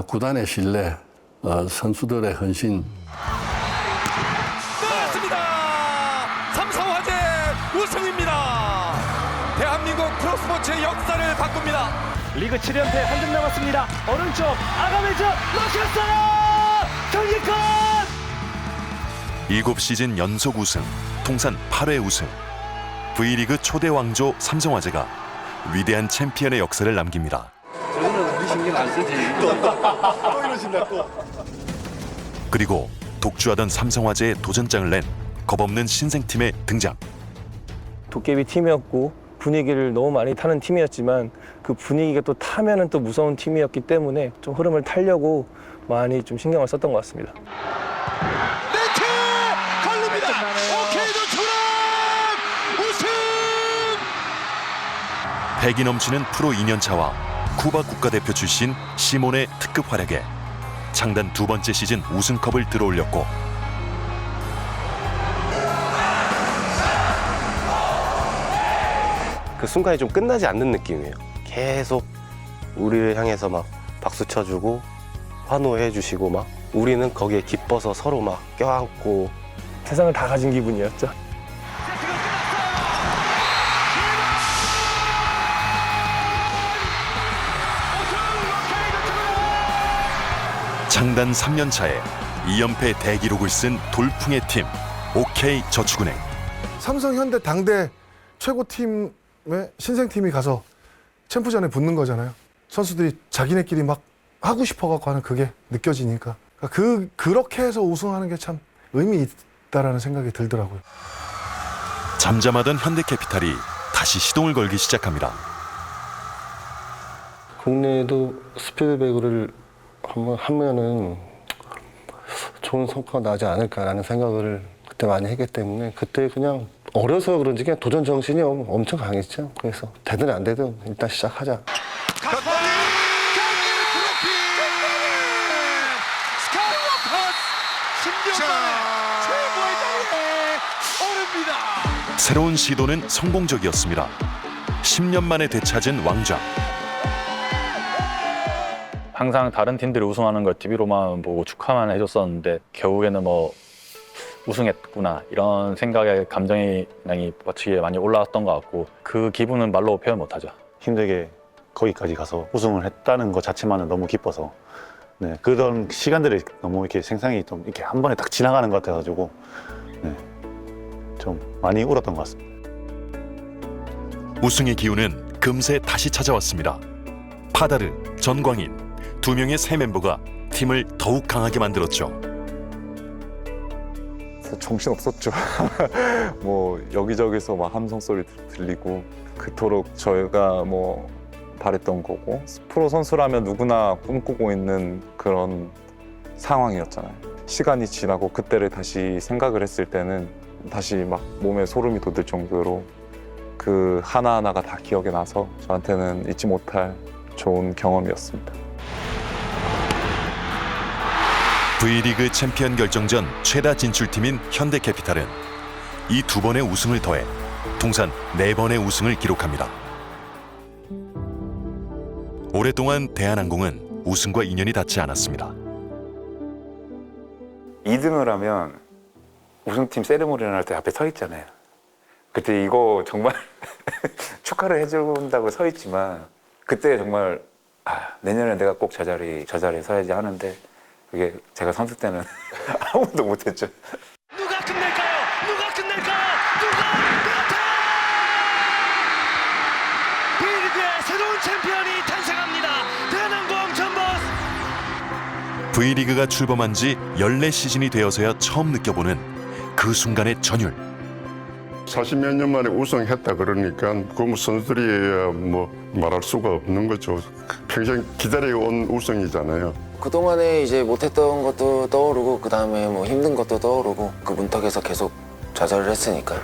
구단의 신뢰, 선수들의 헌신. 맞습니다. 삼성화재 우승입니다. 대한민국 프로스포츠의 역사를 바꿉니다. 리그 7연패 한 점 남았습니다. 오른쪽 아가메즈 놓쳤어요. 경기권. 7시즌 연속 우승, 통산 8회 우승. V리그 초대 왕조 삼성화재가 위대한 챔피언의 역사를 남깁니다. 저거는 우리 신경 안 쓰지. 또 이러신다 또. 그리고 독주하던 삼성화재의 도전장을 낸 겁없는 신생팀의 등장. 도깨비 팀이었고 분위기를 너무 많이 타는 팀이었지만 그 분위기가 또 타면은 또 무서운 팀이었기 때문에 좀 흐름을 타려고 많이 좀 신경을 썼던 것 같습니다. 네트 걸립니다. 오케이 도출은 우승. 패기 넘치는 프로 2년차와 쿠바 국가대표 출신 시몬의 특급 활약에 창단 두 번째 시즌 우승컵을 들어올렸고 그 순간이 좀 끝나지 않는 느낌이에요. 계속 우리를 향해서 막 박수 쳐주고 환호해 주시고 막 우리는 거기에 기뻐서 서로 막 껴안고 세상을 다 가진 기분이었죠. 창단 3년 차에 2연패 대기록을 쓴 돌풍의 팀 OK 저축은행. 삼성, 현대 당대 최고팀의 신생팀이 가서 챔프전에 붙는 거잖아요. 선수들이 자기네끼리 막 하고 싶어갖고 하는 그게 느껴지니까 그렇게 해서 우승하는 게 참 의미 있다라는 생각이 들더라고요. 잠잠하던 현대캐피탈이 다시 시동을 걸기 시작합니다. 국내에도 스피드배구를 한번 하면은 좋은 성과가 나지 않을까라는 생각을 그때 많이 했기 때문에 그때 그냥 어려서 그런지 그냥 도전 정신이 엄청 강했죠. 그래서 되든 안 되든 일단 시작하자. 새로운 시도는 성공적이었습니다. 10년 만에 되찾은 왕좌. 항상 다른 팀들이 우승하는 걸 TV로만 보고 축하만 해줬었는데 결국에는 뭐 우승했구나 이런 생각에 감정이 버치게 많이 올라왔던 것 같고 그 기분은 말로 표현 못하죠. 힘들게 거기까지 가서 우승을 했다는 것 자체만은 너무 기뻐서 그런 시간들이 너무 이렇게 생생히 좀 이렇게 한 번에 딱 지나가는 것 같아가지고 좀 많이 울었던 것 같습니다. 우승의 기운은 금세 다시 찾아왔습니다. 파다르, 전광인 두 명의 새 멤버가 팀을 더욱 강하게 만들었죠. 정신 없었죠. 뭐 여기저기서 막 함성 소리 들리고 그토록 저희가 뭐 바랬던 거고 프로 선수라면 누구나 꿈꾸고 있는 그런 상황이었잖아요. 시간이 지나고 그때를 다시 생각을 했을 때는 다시 막 몸에 소름이 돋을 정도로 그 하나하나가 다 기억에 나서 저한테는 잊지 못할 좋은 경험이었습니다. V리그 챔피언 결정전 최다 진출팀인 현대캐피탈은 이 두 번의 우승을 더해 통산 4번의 우승을 기록합니다. 오랫동안 대한항공은 우승과 인연이 닿지 않았습니다. 2등을 하면 우승팀 세레모니를 할 때 앞에 서 있잖아요. 그때 이거 정말 축하를 해준다고 서 있지만 그때 정말 내년에 내가 꼭 저 자리에 서야지 하는데 그게 제가 선수 때는 아무도 못했죠. 누가 끝낼까요? 누가 끝낼까요? 누가 B리그의 새로운 챔피언이 탄생합니다. 대한항공 전버스. V리그가 출범한 지 14시즌이 되어서야 처음 느껴보는 그 순간의 전율. 40몇 년 만에 우승했다 그러니까 그 선수들이 뭐 말할 수가 없는 거죠. 평생 기다려온 우승이잖아요. 그동안에 이제 못했던 것도 떠오르고 그 다음에 뭐 힘든 것도 떠오르고 그 문턱에서 계속 좌절을 했으니까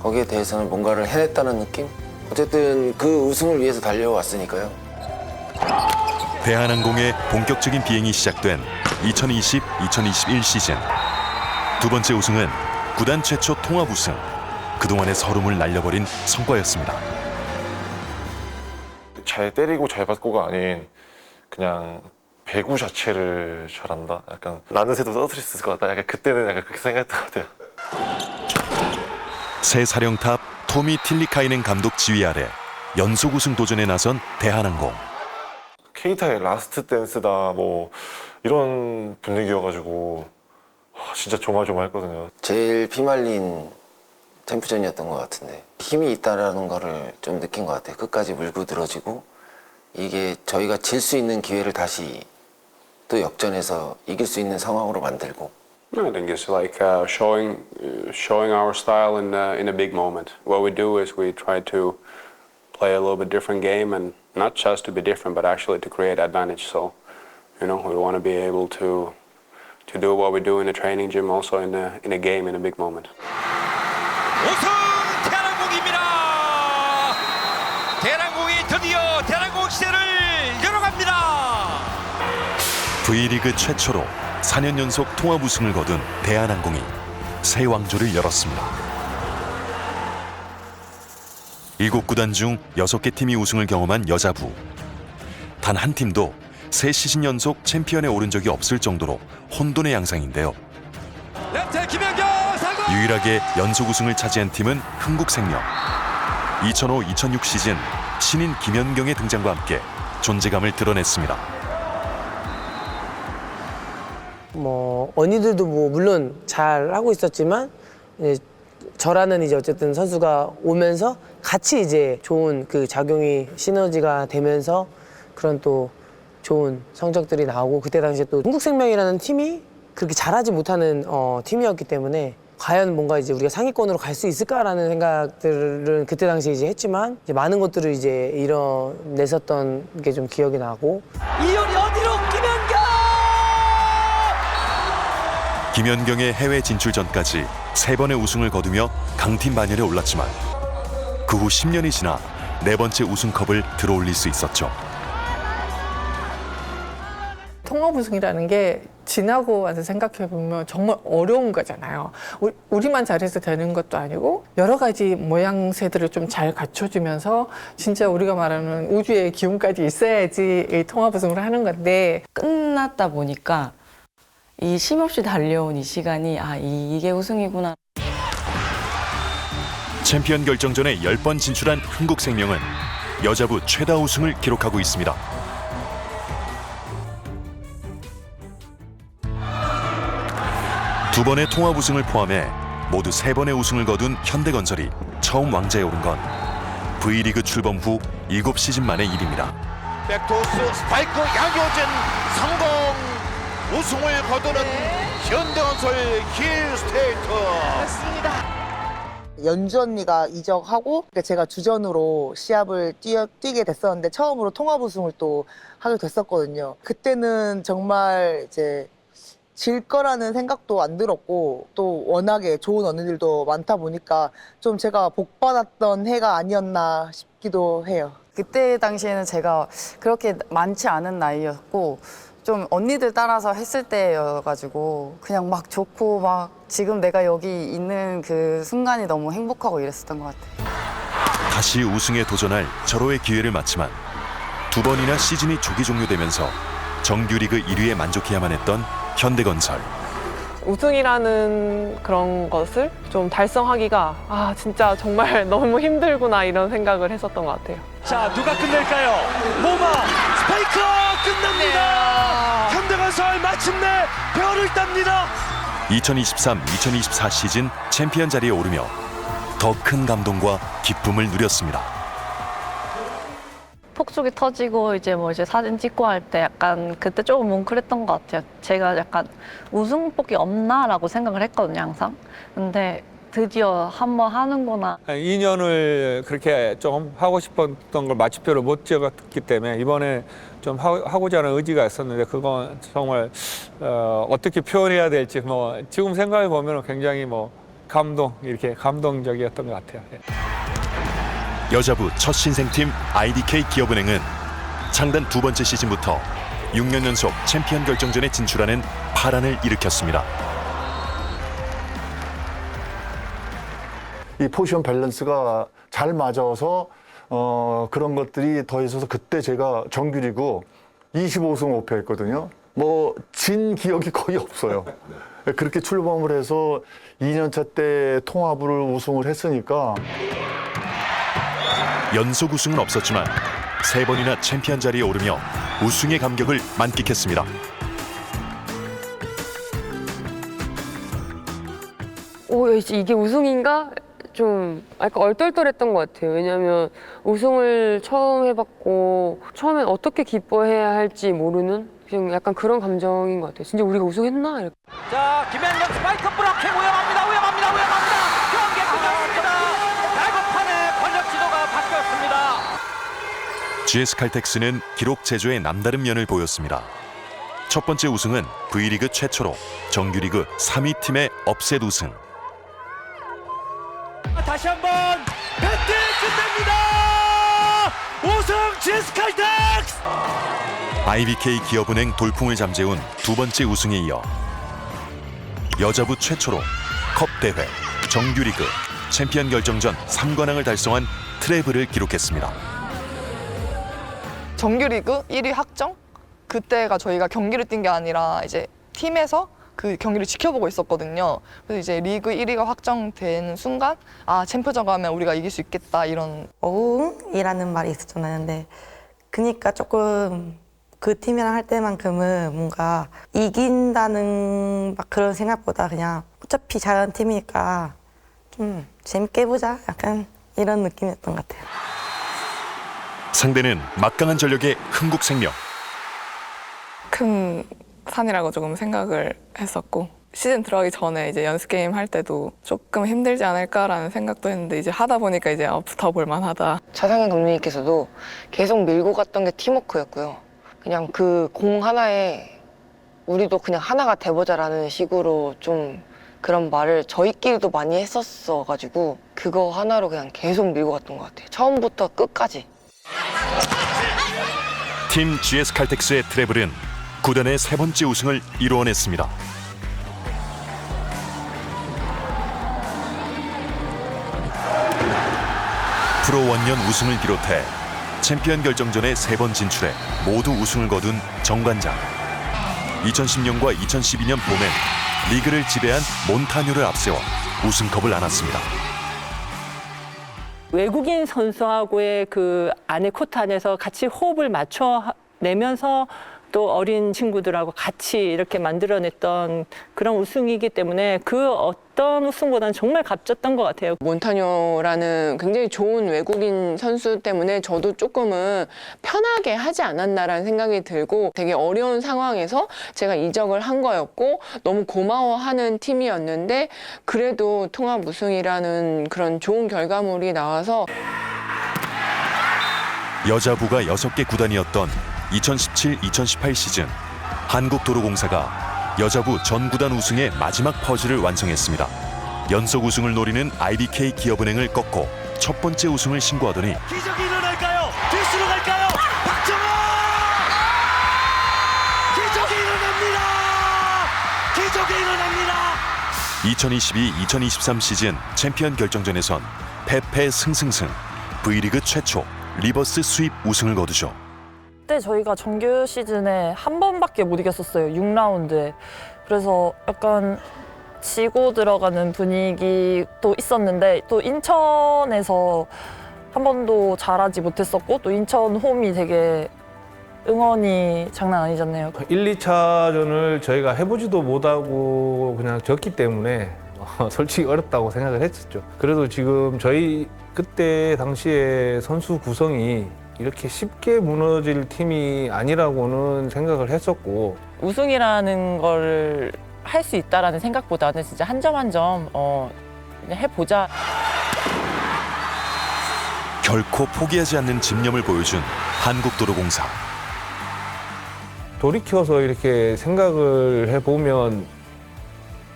거기에 대해서는 뭔가를 해냈다는 느낌? 어쨌든 그 우승을 위해서 달려왔으니까요. 대한항공의 본격적인 비행이 시작된 2020-2021 시즌. 두 번째 우승은 구단 최초 통합 우승. 그동안의 서름을 날려버린 성과였습니다. 잘 때리고 잘 받고가 아닌 그냥 배구 자체를 잘한다. 약간 나는 새도 떠들일 수 있을 것 같다. 약간 그때는 약간 그렇게 생각했던 것 같아요. 새 사령탑 토미 틸리카이넨 감독 지휘 아래 연속 우승 도전에 나선 대한항공. 케이타의 라스트 댄스다 뭐 이런 분위기여가지고 진짜 조마조마했거든요. 제일 피말린 챔프전이었던 것 같은데 힘이 있다라는 거를 좀 느낀 것 같아요. 끝까지 물고 들어지고 이게 저희가 질 수 있는 기회를 다시 또 역전해서 이길 수 있는 상황으로 만들고. I think it's like showing our style in a big moment. What we do is we try to play a little bit different game, and not just to be different, but actually to create advantage. So, we want to be able to do what we do in the training gym, also in a game, in a big moment. 우승 대한항공입니다. 대한항공이 드디어 대한항공 시대를 열어갑니다. V리그 최초로 4년 연속 통합 우승을 거둔 대한항공이 새 왕조를 열었습니다. 7구단 중 6개 팀이 우승을 경험한 여자부. 단 한 팀도 새 시즌 연속 챔피언에 오른 적이 없을 정도로 혼돈의 양상인데요. 유일하게 연속 우승을 차지한 팀은 흥국생명. 2005-2006 시즌 신인 김연경의 등장과 함께 존재감을 드러냈습니다. 뭐 언니들도 뭐 물론 잘 하고 있었지만 이제 저라는 이제 어쨌든 선수가 오면서 같이 이제 좋은 그 작용이 시너지가 되면서 그런 또 좋은 성적들이 나오고 그때 당시에 또 흥국생명이라는 팀이 그렇게 잘하지 못하는 팀이었기 때문에 과연 뭔가 이제 우리가 상위권으로 갈 수 있을까라는 생각들은 그때 당시에 이제 했지만 이제 많은 것들을 이제 이뤄냈었던 게 좀 기억이 나고. 이현이 어디로 김연경의 해외 진출 전까지 3번의 우승을 거두며 강팀 반열에 올랐지만 그 후 10년이 지나 4번째 우승컵을 들어올릴 수 있었죠. 통합 우승이라는 게 지나고 와서 생각해보면 정말 어려운 거잖아요. 우리만 잘해서 되는 것도 아니고 여러 가지 모양새들을 좀 잘 갖춰주면서 진짜 우리가 말하는 우주의 기운까지 있어야지 이 통합 우승을 하는 건데 끝났다 보니까 이 쉼없이 달려온 이 시간이 이게 우승이구나. 챔피언 결정전에 10번 진출한 흥국생명은 여자부 최다 우승을 기록하고 있습니다. 두 번의 통합 우승을 포함해 모두 3번의 우승을 거둔 현대건설이 처음 왕좌에 오른 건 V리그 출범 후 7시즌 만의 일입니다. 백토스 스파이크 양효진 성공 우승을 거두는 현대건설 힐스테이트. 맞습니다. 연주 언니가 이적하고 제가 주전으로 시합을 뛰게 됐었는데 처음으로 통합 우승을 또 하게 됐었거든요. 그때는 정말 이제 질 거라는 생각도 안 들었고 또 워낙에 좋은 언니들도 많다 보니까 좀 제가 복 받았던 해가 아니었나 싶기도 해요. 그때 당시에는 제가 그렇게 많지 않은 나이였고 좀 언니들 따라서 했을 때여가지고 그냥 막 좋고 막 지금 내가 여기 있는 그 순간이 너무 행복하고 이랬었던 것 같아요. 다시 우승에 도전할 절호의 기회를 맞지만 2번이나 시즌이 조기 종료되면서 정규리그 1위에 만족해야만 했던 현대건설. 우승이라는 그런 것을 좀 달성하기가 진짜 정말 너무 힘들구나 이런 생각을 했었던 것 같아요. 자, 누가 끝낼까요? 모마 스파이크 끝납니다. 현대건설 마침내 별을 땁니다. 2023-2024 시즌 챔피언 자리에 오르며 더 큰 감동과 기쁨을 누렸습니다. 폭죽이 터지고 이제 사진 찍고 할 때 약간 그때 조금 뭉클했던 것 같아요. 제가 약간 우승복이 없나라고 생각을 했거든요, 항상. 근데 드디어 한번 하는구나. 2년을 그렇게 좀 하고 싶었던 걸 마침표를 못 찍었기 때문에 이번에 좀 하고자 하는 의지가 있었는데 그건 정말 어떻게 표현해야 될지 지금 생각해 보면 굉장히 이렇게 감동적이었던 것 같아요. 여자부 첫 신생팀 IBK 기업은행은 창단 2번째 시즌부터 6년 연속 챔피언 결정전에 진출하는 파란을 일으켰습니다. 이 포지션 밸런스가 잘 맞아서 그런 것들이 더해져서 그때 제가 정규리그 25승 5패 했거든요. 진 기억이 거의 없어요. 그렇게 출범을 해서 2년차 때 통합을 우승을 했으니까 연속 우승은 없었지만 3번이나 챔피언 자리에 오르며 우승의 감격을 만끽했습니다. 이게 우승인가? 좀 약간 얼떨떨했던 것 같아요. 왜냐하면 우승을 처음 해봤고 처음엔 어떻게 기뻐해야 할지 모르는 그냥 약간 그런 감정인 것 같아요. 진짜 우리가 우승했나? 이렇게. 자, 김현경 스파이크 브로킹 위험합니다. 경기 끝났습니다. 발급판에 권력 지도가 바뀌었습니다. GS 칼텍스는 기록 제조의 남다른 면을 보였습니다. 첫 번째 우승은 V리그 최초로 정규리그 3위 팀의 업셋 우승. 다시 한번 배트 끝납니다. 우승 GS 칼텍스. IBK 기업은행 돌풍을 잠재운 2번째 우승에 이어 여자부 최초로 컵 대회, 정규리그, 챔피언 결정전 3관왕을 달성한 트래블을 기록했습니다. 정규리그 1위 확정? 그때가 저희가 경기를 뛴 게 아니라 이제 팀에서 그 경기를 지켜보고 있었거든요. 그래서 이제 리그 1위가 확정된 순간 챔프전 가면 우리가 이길 수 있겠다 이런. 어흥이라는 말이 있었잖아요. 근데 그니까 조금 그 팀이랑 할 때만큼은 뭔가 이긴다는 막 그런 생각보다 그냥 어차피 잘하는 팀이니까 좀 재밌게 해보자 약간 이런 느낌이었던 것 같아요. 상대는 막강한 전력의 흥국생명. 큰 산이라고 조금 생각을 했었고 시즌 들어가기 전에 이제 연습 게임 할 때도 조금 힘들지 않을까라는 생각도 했는데 이제 하다 보니까 이제 붙어볼 만하다. 차상현 감독님께서도 계속 밀고 갔던 게 팀워크였고요. 그냥 그 공 하나에 우리도 그냥 하나가 돼보자라는 식으로 좀 그런 말을 저희끼리도 많이 했었어가지고 그거 하나로 그냥 계속 밀고 갔던 것 같아요. 처음부터 끝까지. 팀 GS 칼텍스의 트래블은 구단의 3번째 우승을 이루어냈습니다. 프로 원년 우승을 비롯해 챔피언 결정전에 3번 진출해 모두 우승을 거둔 정관장. 2010년과 2012년 봄엔 리그를 지배한 몬타뉴를 앞세워 우승컵을 안았습니다. 외국인 선수하고의 그 안에 코트 안에서 같이 호흡을 맞춰내면서 또 어린 친구들하고 같이 이렇게 만들어냈던 그런 우승이기 때문에 그 어떤 우승보다는 정말 값졌던 것 같아요. 몬타뇨라는 굉장히 좋은 외국인 선수 때문에 저도 조금은 편하게 하지 않았나라는 생각이 들고 되게 어려운 상황에서 제가 이적을 한 거였고 너무 고마워하는 팀이었는데 그래도 통합 우승이라는 그런 좋은 결과물이 나와서 여자부가 6개 구단이었던 2017-2018 시즌 한국도로공사가 여자부 전 구단 우승의 마지막 퍼즐을 완성했습니다. 연속 우승을 노리는 IBK 기업은행을 꺾고 첫 번째 우승을 신고하더니 기적이 일어날까요? 뒷수로 갈까요? 박정호! 기적이 일어납니다. 기적이 일어납니다. 2022-2023 시즌 챔피언 결정전에선 패패 승승승 V리그 최초 리버스 스윕 우승을 거두죠. 그때 저희가 정규 시즌에 한 번밖에 못 이겼었어요. 6라운드에. 그래서 약간 지고 들어가는 분위기도 있었는데 또 인천에서 한 번도 잘하지 못했었고 또 인천 홈이 되게 응원이 장난 아니잖아요. 1, 2차전을 저희가 해보지도 못하고 그냥 졌기 때문에 솔직히 어렵다고 생각을 했었죠. 그래도 지금 저희 그때 당시에 선수 구성이 이렇게 쉽게 무너질 팀이 아니라고는 생각을 했었고 우승이라는 걸 할 수 있다라는 생각보다는 진짜 한 점 한 점 그냥 해보자. 결코 포기하지 않는 집념을 보여준 한국도로공사. 돌이켜서 이렇게 생각을 해보면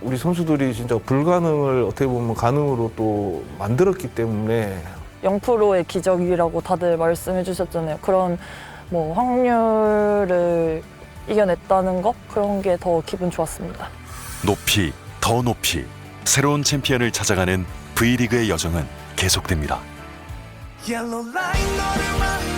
우리 선수들이 진짜 불가능을 어떻게 보면 가능으로 또 만들었기 때문에 0%의 기적이라고 다들 말씀해 주셨잖아요. 그런 뭐 확률을 이겨냈다는 거 그런 게 더 기분 좋았습니다. 높이 더 높이 새로운 챔피언을 찾아가는 V리그의 여정은 계속됩니다. Yellow line 너를 만나